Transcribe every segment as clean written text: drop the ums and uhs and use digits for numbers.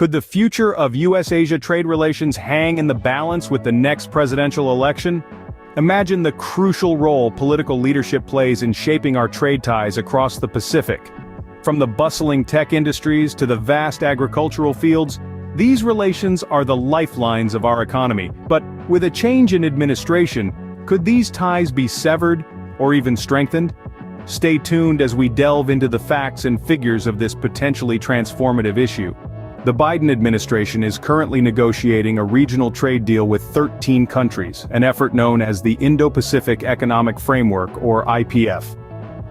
Could the future of US-Asia trade relations hang in the balance with the next presidential election? Imagine the crucial role political leadership plays in shaping our trade ties across the Pacific. From the bustling tech industries to the vast agricultural fields, these relations are the lifelines of our economy. But with a change in administration, could these ties be severed or even strengthened? Stay tuned as we delve into the facts and figures of this potentially transformative issue. The Biden administration is currently negotiating a regional trade deal with 13 countries, an effort known as the Indo-Pacific Economic Framework, or IPF.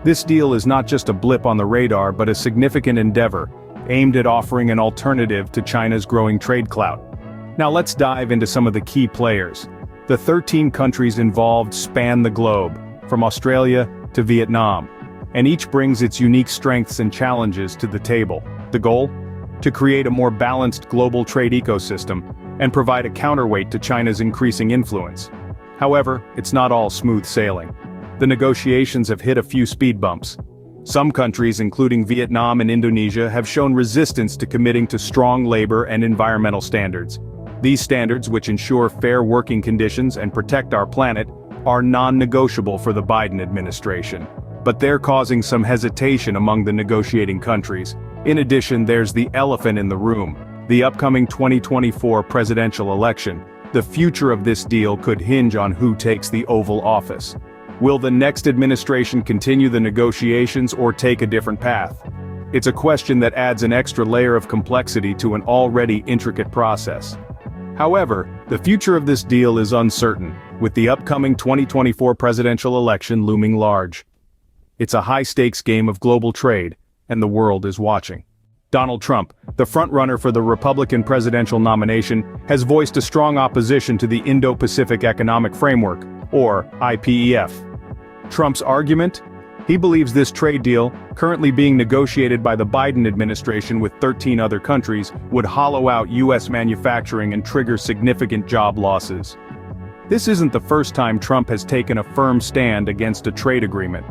This deal is not just a blip on the radar but a significant endeavor, aimed at offering an alternative to China's growing trade clout. Now let's dive into some of the key players. The 13 countries involved span the globe, from Australia to Vietnam, and each brings its unique strengths and challenges to the table. The goal? To create a more balanced global trade ecosystem and provide a counterweight to China's increasing influence. However, it's not all smooth sailing. The negotiations have hit a few speed bumps. Some countries, including Vietnam and Indonesia, have shown resistance to committing to strong labor and environmental standards. These standards, which ensure fair working conditions and protect our planet, are non-negotiable for the Biden administration. But they're causing some hesitation among the negotiating countries. In addition, there's the elephant in the room, the upcoming 2024 presidential election. The future of this deal could hinge on who takes the Oval Office. Will the next administration continue the negotiations or take a different path? It's a question that adds an extra layer of complexity to an already intricate process. However, the future of this deal is uncertain, with the upcoming 2024 presidential election looming large. It's a high-stakes game of global trade, and the world is watching. Donald Trump, the frontrunner for the Republican presidential nomination, has voiced a strong opposition to the Indo-Pacific Economic Framework, or IPEF. Trump's argument? He believes this trade deal, currently being negotiated by the Biden administration with 13 other countries, would hollow out U.S. manufacturing and trigger significant job losses. This isn't the first time Trump has taken a firm stand against a trade agreement.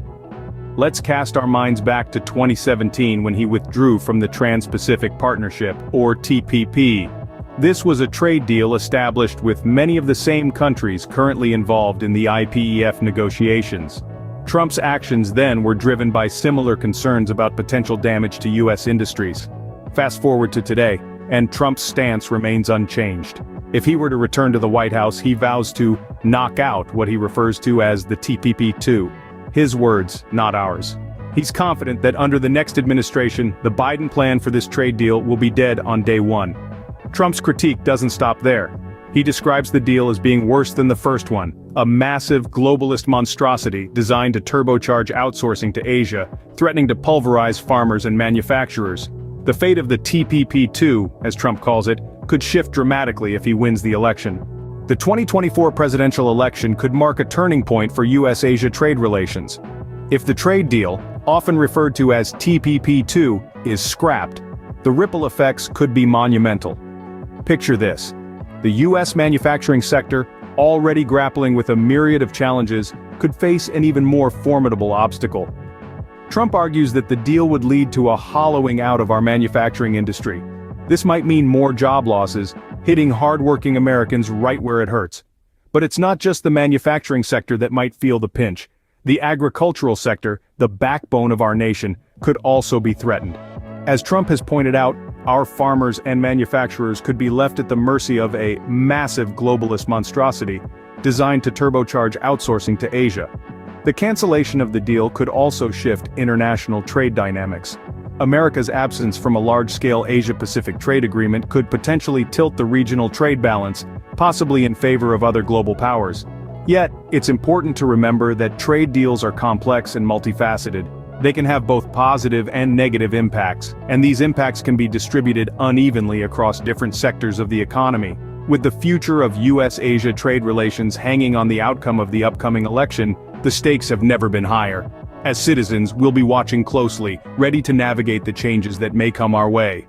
Let's cast our minds back to 2017 when he withdrew from the Trans-Pacific Partnership, or TPP. This was a trade deal established with many of the same countries currently involved in the IPEF negotiations. Trump's actions then were driven by similar concerns about potential damage to U.S. industries. Fast forward to today, and Trump's stance remains unchanged. If he were to return to the White House, he vows to knock out what he refers to as the TPP-2. His words, not ours. He's confident that under the next administration, the Biden plan for this trade deal will be dead on day one. Trump's critique doesn't stop there. He describes the deal as being worse than the first one, a massive globalist monstrosity designed to turbocharge outsourcing to Asia, threatening to pulverize farmers and manufacturers. The fate of the TPP-2, as Trump calls it, could shift dramatically if he wins the election. The 2024 presidential election could mark a turning point for US-Asia trade relations. If the trade deal, often referred to as TPP-2, is scrapped, the ripple effects could be monumental. Picture this. The US manufacturing sector, already grappling with a myriad of challenges, could face an even more formidable obstacle. Trump argues that the deal would lead to a hollowing out of our manufacturing industry. This might mean more job losses, hitting hard-working Americans right where it hurts. But it's not just the manufacturing sector that might feel the pinch. The agricultural sector, the backbone of our nation, could also be threatened. As Trump has pointed out, our farmers and manufacturers could be left at the mercy of a massive globalist monstrosity designed to turbocharge outsourcing to Asia. The cancellation of the deal could also shift international trade dynamics. America's absence from a large-scale Asia-Pacific trade agreement could potentially tilt the regional trade balance, possibly in favor of other global powers. Yet, it's important to remember that trade deals are complex and multifaceted. They can have both positive and negative impacts, and these impacts can be distributed unevenly across different sectors of the economy. With the future of US-Asia trade relations hanging on the outcome of the upcoming election, the stakes have never been higher. As citizens, we'll be watching closely, ready to navigate the changes that may come our way.